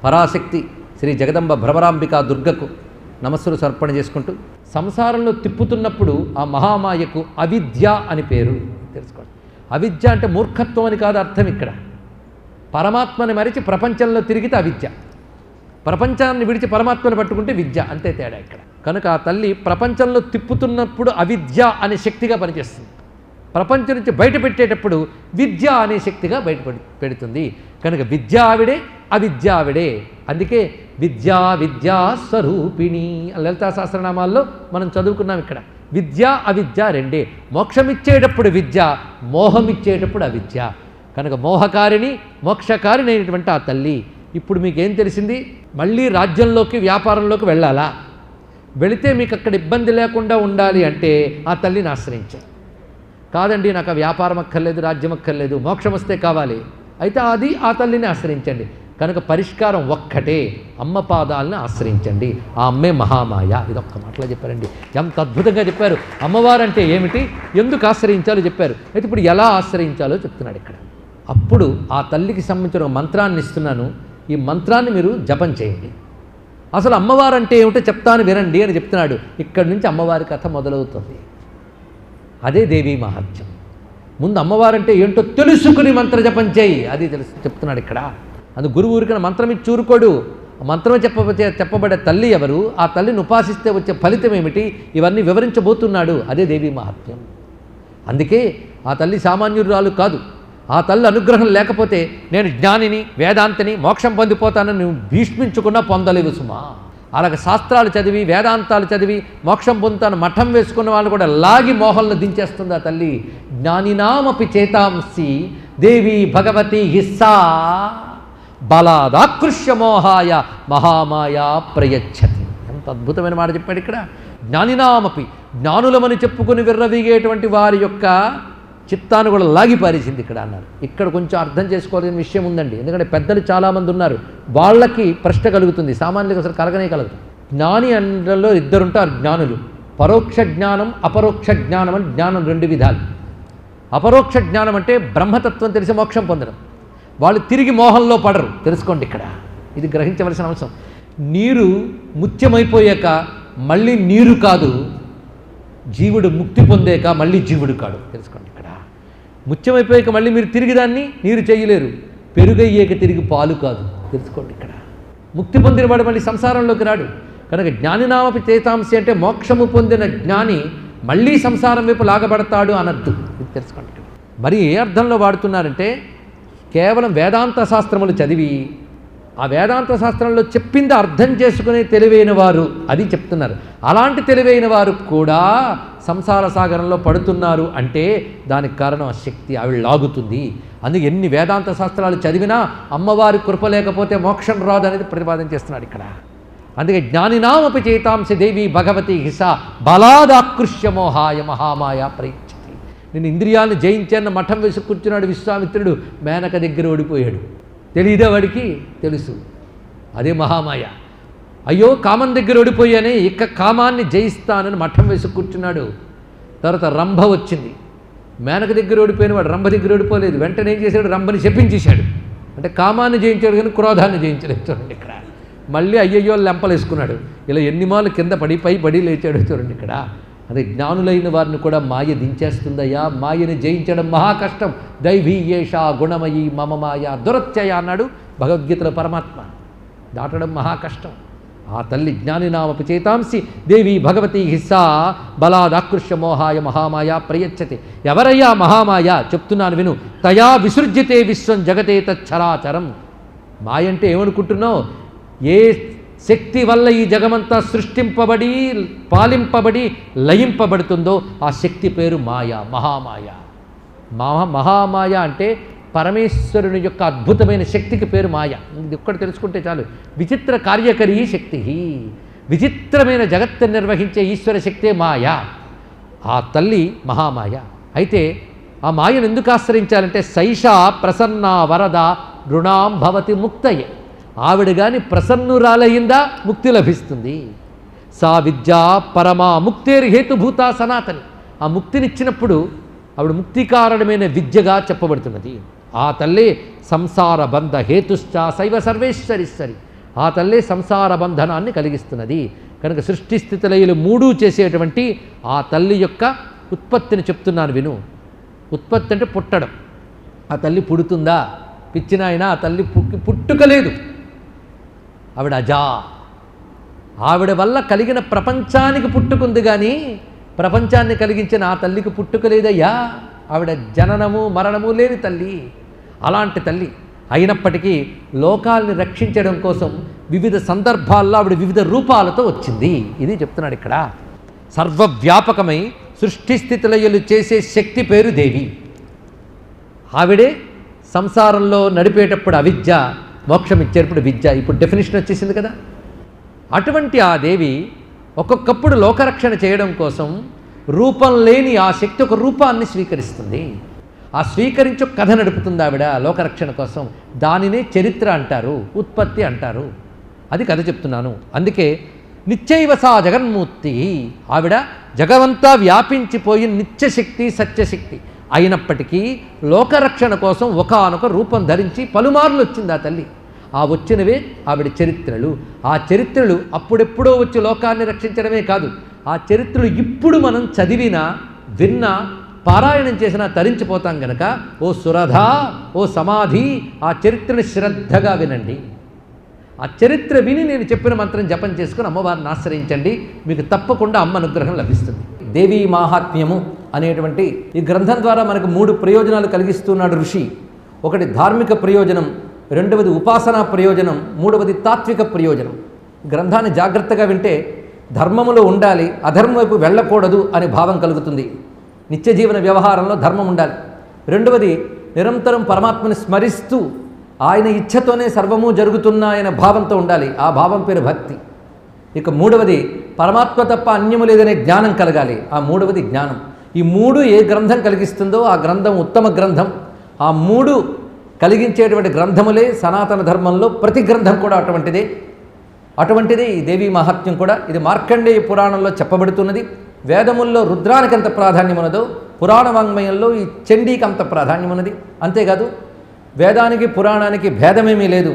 పరాశక్తి శ్రీ జగదంబ భ్రమరాంబికా దుర్గకు నమస్సులు సమర్పణ చేసుకుంటూ, సంసారంలో తిప్పుతున్నప్పుడు ఆ మహామాయకు అవిద్య అని పేరు తెలుసుకోండి. అవిద్య అంటే మూర్ఖత్వం అని కాదు అర్థం. ఇక్కడ పరమాత్మని మరిచి ప్రపంచంలో తిరిగితే అవిద్య, ప్రపంచాన్ని విడిచి పరమాత్మను పట్టుకుంటే విద్య, అంతే తేడా ఇక్కడ. కనుక ఆ తల్లి ప్రపంచంలో తిప్పుతున్నప్పుడు అవిద్య అనే శక్తిగా పనిచేస్తుంది, ప్రపంచం నుంచి బయట పెట్టేటప్పుడు విద్య అనే శక్తిగా బయట పెడుతుంది. కనుక విద్య ఆవిడే, అవిద్య ఆవిడే. అందుకే విద్యా విద్యా స్వరూపిణి లలితా సహస్రనామాల్లో మనం చదువుకున్నాం. ఇక్కడ విద్య అవిద్య రెండే. మోక్షమిచ్చేటప్పుడు విద్య, మోహమిచ్చేటప్పుడు అవిద్య. కనుక మోహకారిణి మోక్షకారిణి అయినటువంటి ఆ తల్లి. ఇప్పుడు మీకేం తెలిసింది? మళ్ళీ రాజ్యంలోకి వ్యాపారంలోకి వెళ్ళాలా? వెళితే మీకు అక్కడ ఇబ్బంది లేకుండా ఉండాలి అంటే ఆ తల్లిని ఆశ్రయించాలి. కాదండి నాకు ఆ వ్యాపారం అక్కర్లేదు, రాజ్యం అక్కర్లేదు, మోక్షం వస్తే కావాలి, అయితే అది ఆ తల్లిని ఆశ్రయించండి. కనుక పరిష్కారం ఒక్కటే, అమ్మ పాదాలను ఆశ్రయించండి. ఆ అమ్మే మహామాయ. ఇదొక్క మాటలో చెప్పారండి, ఎంత అద్భుతంగా చెప్పారు. అమ్మవారంటే ఏమిటి, ఎందుకు ఆశ్రయించాలో చెప్పారు. అయితే ఇప్పుడు ఎలా ఆశ్రయించాలో చెప్తున్నాడు ఇక్కడ. అప్పుడు ఆ తల్లికి సంబంధించిన మంత్రాన్ని ఇస్తున్నాను, ఈ మంత్రాన్ని మీరు జపం చేయండి. అసలు అమ్మవారంటే ఏమిటో చెప్తాను వినండి అని చెప్తున్నాడు. ఇక్కడి నుంచి అమ్మవారి కథ మొదలవుతుంది. అదే దేవీ మహత్యం. ముందు అమ్మవారంటే ఏంటో తెలుసుకుని మంత్ర జపం చేయి, అది చెప్తున్నాడు ఇక్కడ. అది గురువు ఊరికైనా మంత్రం ఇచ్చి ఊరుకోడు. మంత్రమే చెప్పబడే తల్లి ఎవరు, ఆ తల్లిని ఉపాసిస్తే వచ్చే ఫలితం ఏమిటి, ఇవన్నీ వివరించబోతున్నాడు. అదే దేవీ మహత్యం. అందుకే ఆ తల్లి సామాన్యురాలు కాదు. ఆ తల్లి అనుగ్రహం లేకపోతే నేను జ్ఞానిని, వేదాంతిని, మోక్షం పొందిపోతానని నువ్వు భీష్మించుకున్నా పొందలేవు సుమా. అలాగే శాస్త్రాలు చదివి వేదాంతాలు చదివి మోక్షం పొందుతాను మఠం వేసుకున్న వాళ్ళు కూడా లాగి మోహంలో దించేస్తుంది ఆ తల్లి. జ్ఞానినామపి చేతాంసి దేవి భగవతి హిస్సా బలాదాకృష్య మోహాయ మహామాయా ప్రయచ్చతి. ఎంత అద్భుతమైన మాట చెప్పాడు ఇక్కడ. జ్ఞానినామపి, జ్ఞానులమని చెప్పుకుని విర్రవీగేటువంటి వారి యొక్క చిత్తాన్ని కూడా లాగి పారేసింది ఇక్కడ అన్నారు. ఇక్కడ కొంచెం అర్థం చేసుకోవాల్సిన విషయం ఉందండి. ఎందుకంటే పెద్దలు చాలామంది ఉన్నారు, వాళ్ళకి ప్రశ్న కలుగుతుంది, సామాన్యులకు అసలు కలగనే కలగదు. జ్ఞాని అందులో ఇద్దరుంటారు జ్ఞానులు. పరోక్ష జ్ఞానం, అపరోక్ష జ్ఞానం అని జ్ఞానం రెండు విధాలు. అపరోక్ష జ్ఞానం అంటే బ్రహ్మతత్వం తెలిసి మోక్షం పొందడం. వాళ్ళు తిరిగి మోహంలో పడరు, తెలుసుకోండి ఇక్కడ. ఇది గ్రహించవలసిన అంశం. నీరు ముత్యమైపోయాక మళ్ళీ నీరు కాదు, జీవుడు ముక్తి పొందాక మళ్ళీ జీవుడు కాడు, తెలుసుకోండి ఇక్కడ. ముత్యమైపోయాక మళ్ళీ మీరు తిరిగి దాన్ని నీరు చేయలేరు, పెరుగయ్యాక తిరిగి పాలు కాదు, తెలుసుకోండి ఇక్కడ. ముక్తి పొందిన వాడు మళ్ళీ సంసారంలోకి రాడు. కనుక జ్ఞానినామపి చేతాంసి అంటే మోక్షము పొందిన జ్ఞాని మళ్ళీ సంసారం వైపు లాగబడతాడు అనద్దు, ఇది తెలుసుకోండి ఇక్కడ. మరి ఏ అర్థంలో వాడుతున్నారంటే కేవలం వేదాంత శాస్త్రములు చదివి ఆ వేదాంత శాస్త్రంలో చెప్పింది అర్థం చేసుకునే తెలివైన వారు, అది చెప్తున్నారు. అలాంటి తెలివైన వారు కూడా సంసార సాగరంలో పడుతున్నారు అంటే దానికి కారణం ఆ శక్తి, ఆవిడ లాగుతుంది. అందుకే ఎన్ని వేదాంత శాస్త్రాలు చదివినా అమ్మవారి కృప లేకపోతే మోక్షం రాదు అనేది ప్రతిపాదన చేస్తున్నాడు ఇక్కడ. అందుకే జ్ఞానినామపి చేతాంసి దేవి భగవతి హిసా బలాదాకృష్య మోహాయ మహామాయ ప్రయచ్చతి. నేను ఇంద్రియాలను జయించాన్న మఠం వేసి కూర్చున్నాడు విశ్వామిత్రుడు, మేనక దగ్గర ఓడిపోయాడు. తెలియదా వాడికి? తెలుసు, అదే మహామాయ. అయ్యో కామం దగ్గర ఓడిపోయానే, ఇక కామాన్ని జయిస్తానని మఠం వేసి కూర్చున్నాడు. తర్వాత రంభ వచ్చింది, మేనక దగ్గర ఓడిపోయిన వాడు రంభ దగ్గర ఓడిపోలేదు. వెంటనే ఏం చేశాడు, రంభని శపించేశాడు. అంటే కామాన్ని జయించాడు కానీ క్రోధాన్ని జయించలేదు. చూడండి ఇక్కడ. మళ్ళీ అయ్యయ్యో లెంపలేసుకున్నాడు. ఇలా ఎన్ని మాలు కింద పడి పై పడి లేచాడు. చూడండి ఇక్కడ. అదే జ్ఞానులైన వారిని కూడా మాయ దించేస్తుందయ్యా. మాయని జయించడం మహా కష్టం. దైవీయేషా గుణమయీ మమ మాయ దురత్యయ అన్నాడు భగవద్గీతలో పరమాత్మ. దాటడం మహా కష్టం. ఆ తల్లి జ్ఞానినామపి చేతాంసి దేవి భగవతి హిస్సా బలాదాకృష్య మోహాయ మహామాయ ప్రయచ్చతి. ఎవరయ్యా మహామాయ? చెప్తున్నాను విను. తయా విసృజ్యతే విశ్వం జగతే తచ్చరాచరం. మాయ అంటే ఏమనుకుంటున్నావు? ఏ శక్తి వల్ల ఈ జగమంతా సృష్టింపబడి పాలింపబడి లయింపబడుతుందో ఆ శక్తి పేరు మాయ, మహామాయ. మహామాయ అంటే పరమేశ్వరుని యొక్క అద్భుతమైన శక్తికి పేరు మాయ. ఇది ఒక్కటి తెలుసుకుంటే చాలు. విచిత్ర కార్యకరీ శక్తి, విచిత్రమైన జగత్తుని నిర్వహించే ఈశ్వర శక్తే మాయ. ఆ తల్లి మహామాయ. అయితే ఆ మాయను ఎందుకు ఆశ్రయించాలంటే సైషా ప్రసన్న వరద రుణాం భవతి ముక్తయే. ఆవిడ కానీ ప్రసన్నురాలయ్యిందా ముక్తి లభిస్తుంది. సా విద్యా పరమా ముక్తేర్హేతుభూత సనాతని. ఆ ముక్తినిచ్చినప్పుడు ఆవిడ ముక్తికారణమైన విద్యగా చెప్పబడుతున్నది. ఆ తల్లే సంసార బంధ హేతుశ్చ శైవ సర్వేశ్వరీశ్వరి. ఆ తల్లే సంసార బంధనాన్ని కలిగిస్తున్నది. కనుక సృష్టి స్థితి లయలు మూడు చేసేటువంటి ఆ తల్లి యొక్క ఉత్పత్తిని చెప్తున్నాను విను. ఉత్పత్తి అంటే పుట్టడం. ఆ తల్లి పుడుతుందా? పిచ్చినాయన, ఆ తల్లి పుట్టుకలేదు. ఆవిడ అజా. ఆవిడ వల్ల కలిగిన ప్రపంచానికి పుట్టుకుంది, కానీ ప్రపంచాన్ని కలిగించిన ఆ తల్లికి పుట్టుకలేదయ్యా. ఆవిడ జననము మరణము లేని తల్లి. అలాంటి తల్లి అయినప్పటికీ లోకాల్ని రక్షించడం కోసం వివిధ సందర్భాల్లో ఆవిడ వివిధ రూపాలతో వచ్చింది. ఇది చెప్తున్నాడు ఇక్కడ. సర్వవ్యాపకమై సృష్టి స్థితిలయలు చేసే శక్తి పేరు దేవి. ఆవిడే సంసారంలో నడిపేటప్పుడు అవిద్య, మోక్షం ఇచ్చేటప్పుడు విద్య. ఇప్పుడు డెఫినేషన్ వచ్చేసింది కదా. అటువంటి ఆ దేవి ఒక్కొక్కప్పుడు లోకరక్షణ చేయడం కోసం రూపం లేని ఆ శక్తి ఒక రూపాన్ని స్వీకరిస్తుంది. ఆ స్వీకరించి ఒక కథ నడుపుతుంది ఆవిడ లోకరక్షణ కోసం. దానినే చరిత్ర అంటారు, ఉత్పత్తి అంటారు. అది కథ చెప్తున్నాను. అందుకే నిత్యైవ సా జగన్మూర్తి. ఆవిడ జగవంతా వ్యాపించిపోయి నిత్యశక్తి, సత్యశక్తి అయినప్పటికీ లోకరక్షణ కోసం ఒకానొక రూపం ధరించి పలుమార్లు వచ్చింది ఆ తల్లి. ఆ వచ్చినవే ఆవిడ చరిత్రలు. ఆ చరిత్రలు అప్పుడెప్పుడో వచ్చి లోకాన్ని రక్షించడమే కాదు, ఆ చరిత్రలు ఇప్పుడు మనం చదివినా విన్నా పారాయణం చేసినా తరించిపోతాం గనక ఓ సురధ, ఓ సమాధి, ఆ చరిత్రను శ్రద్ధగా వినండి. ఆ చరిత్ర విని నేను చెప్పిన మంత్రం జపం చేసుకుని అమ్మవారిని ఆశ్రయించండి. మీకు తప్పకుండా అమ్మ అనుగ్రహం లభిస్తుంది. దేవీ మాహాత్మ్యము అనేటువంటి ఈ గ్రంథం ద్వారా మనకు 3 ప్రయోజనాలు కలిగిస్తున్నాడు ఋషి. ఒకటి ధార్మిక ప్రయోజనం, రెండవది ఉపాసనా ప్రయోజనం, మూడవది తాత్విక ప్రయోజనం. గ్రంథాన్ని జాగ్రత్తగా వింటే ధర్మములో ఉండాలి, అధర్మం వైపు వెళ్ళకూడదు అనే భావం కలుగుతుంది. నిత్య జీవన వ్యవహారంలో ధర్మం ఉండాలి. రెండవది నిరంతరం పరమాత్మని స్మరిస్తూ ఆయన ఇచ్ఛతోనే సర్వము జరుగుతున్నాయనే భావంతో ఉండాలి. ఆ భావం పేరు భక్తి. ఇక మూడవది పరమాత్మ తప్ప అన్యము లేదనే జ్ఞానం కలగాలి. ఆ మూడవది జ్ఞానం. ఈ 3 ఏ గ్రంథం కలిగిస్తుందో ఆ గ్రంథం ఉత్తమ గ్రంథం. ఆ 3 కలిగించేటువంటి గ్రంథములే సనాతన ధర్మంలో ప్రతి గ్రంథం కూడా అటువంటిదే ఈ దేవీ మహాత్మ్యం కూడా. ఇది మార్కండేయ పురాణంలో చెప్పబడుతున్నది. వేదముల్లో రుద్రానికి ఎంత ప్రాధాన్యం ఉన్నదో పురాణ వాంగ్మయంలో ఈ చండీకి అంత ప్రాధాన్యం ఉన్నది. అంతేకాదు వేదానికి పురాణానికి భేదమేమీ లేదు.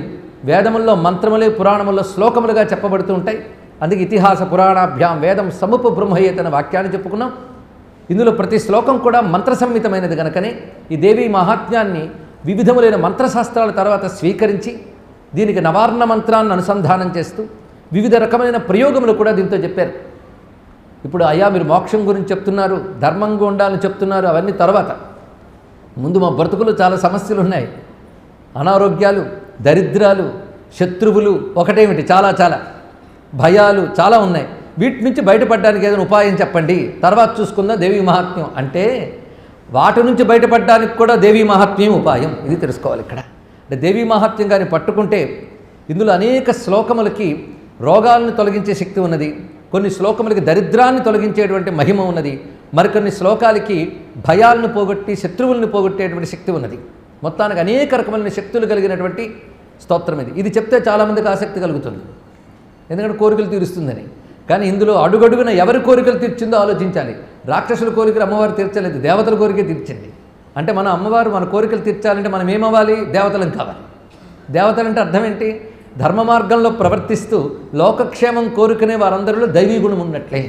వేదముల్లో మంత్రములే పురాణముల్లో శ్లోకములుగా చెప్పబడుతూ ఉంటాయి. అందుకే ఇతిహాస పురాణాభ్యాం వేదం సముప బ్రహ్మయేతన వాక్యాన్ని చెప్పుకున్నాం. ఇందులో ప్రతి శ్లోకం కూడా మంత్రసమ్మితమైనది కనుకనే ఈ దేవీ మహాత్మ్యాన్ని వివిధములైన మంత్రశాస్త్రాల తర్వాత స్వీకరించి దీనికి నవార్ణ మంత్రాన్ని అనుసంధానం చేస్తూ వివిధ రకమైన ప్రయోగములు కూడా దీంతో చెప్పారు. ఇప్పుడు అయ్యా మీరు మోక్షం గురించి చెప్తున్నారు, ధర్మంగా ఉండాలని చెప్తున్నారు, అవన్నీ తర్వాత. ముందు మా బ్రతుకులు చాలా సమస్యలు ఉన్నాయి. అనారోగ్యాలు, దరిద్రాలు, శత్రువులు ఒకటేమిటి చాలా భయాలు చాలా ఉన్నాయి. వీటి నుంచి బయటపడడానికి ఏదైనా ఉపాయం చెప్పండి, తర్వాత చూసుకుందాం దేవీ మహాత్మ్యం అంటే వాటి నుంచి బయటపడడానికి కూడా దేవీ మహాత్మ్యం ఉపాయం. ఇది తెలుసుకోవాలి ఇక్కడ. అంటే దేవీ మహాత్మ్యం గారిని పట్టుకుంటే ఇందులో అనేక శ్లోకములకి రోగాలను తొలగించే శక్తి ఉన్నది, కొన్ని శ్లోకములకి దరిద్రాన్ని తొలగించేటువంటి మహిమ ఉన్నది, మరికొన్ని శ్లోకాలకి భయాలను పోగొట్టి శత్రువులను పోగొట్టేటువంటి శక్తి ఉన్నది. మొత్తానికి అనేక రకమైన శక్తులు కలిగినటువంటి స్తోత్రం ఇది. ఇది చెప్తే చాలామందికి ఆసక్తి కలుగుతుంది, ఎందుకంటే కోరికలు తీరుస్తుందని. కానీ ఇందులో అడుగడుగున ఎవరి కోరికలు తీర్చిందో ఆలోచించాలి. రాక్షసుల కోరికలు అమ్మవారు తీర్చలేదు, దేవతల కోరికే తీర్చింది. అంటే మన అమ్మవారు మన కోరికలు తీర్చాలంటే మనం ఏమవ్వాలి? దేవతలం కావాలి. దేవతలంటే అర్థం ఏంటి? ధర్మ మార్గంలో ప్రవర్తిస్తూ లోకక్షేమం కోరుకునే వారందరిలో దైవీ గుణం ఉన్నట్లే.